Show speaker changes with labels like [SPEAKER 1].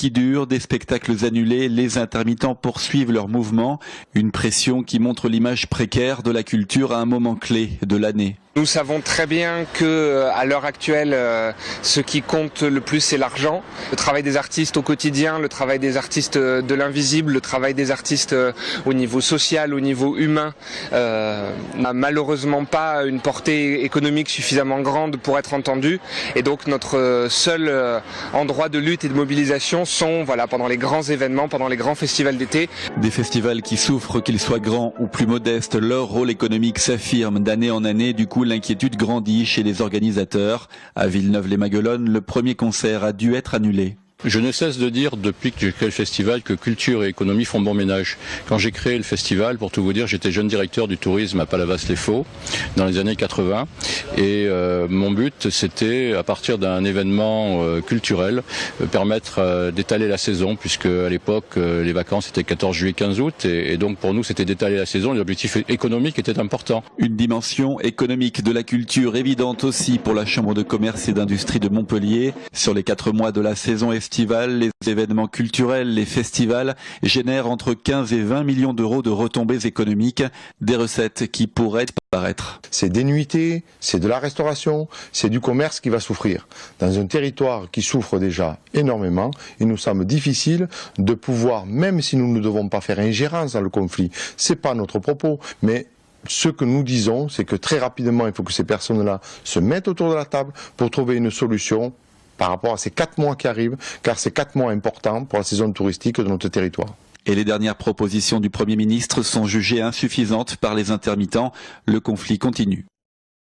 [SPEAKER 1] qui durent, des spectacles annulés, les intermittents poursuivent leur mouvement. Une pression qui montre l'image précaire de la culture à un moment clé de l'année.
[SPEAKER 2] Nous savons très bien que, à l'heure actuelle, ce qui compte le plus, c'est l'argent. Le travail des artistes au quotidien, le travail des artistes de l'invisible, le travail des artistes au niveau social, au niveau humain, n'a malheureusement pas une portée économique suffisamment grande pour être entendu. Et donc notre seul endroit de lutte et de mobilisation sont, pendant les grands événements, pendant les grands festivals d'été.
[SPEAKER 1] Des festivals qui souffrent, qu'ils soient grands ou plus modestes, leur rôle économique s'affirme d'année en année. Du coup, l'inquiétude grandit chez les organisateurs. À Villeneuve-les-Maguelones, le premier concert a dû être annulé.
[SPEAKER 3] Je ne cesse de dire depuis que j'ai créé le festival que culture et économie font bon ménage. Quand j'ai créé le festival, pour tout vous dire, j'étais jeune directeur du tourisme à Palavas-les-Faux dans les années 80 et mon but c'était, à partir d'un événement culturel, permettre d'étaler la saison, puisque à l'époque les vacances étaient 14 juillet 15 août et donc pour nous c'était d'étaler la saison. L'objectif économique était important.
[SPEAKER 1] Une dimension économique de la culture évidente aussi pour la Chambre de commerce et d'industrie de Montpellier. Sur les 4 mois de la saison estivale, les événements culturels, les festivals génèrent entre 15 et 20 millions d'euros de retombées économiques, des recettes qui pourraient disparaître.
[SPEAKER 4] C'est des nuitées, c'est de la restauration, c'est du commerce qui va souffrir. Dans un territoire qui souffre déjà énormément, il nous semble difficile de pouvoir, même si nous ne devons pas faire ingérence dans le conflit, c'est pas notre propos, mais ce que nous disons, c'est que très rapidement, il faut que ces personnes-là se mettent autour de la table pour trouver une solution par rapport à ces 4 mois qui arrivent, car c'est 4 mois importants pour la saison touristique de notre territoire.
[SPEAKER 1] Et les dernières propositions du Premier ministre sont jugées insuffisantes par les intermittents. Le conflit continue.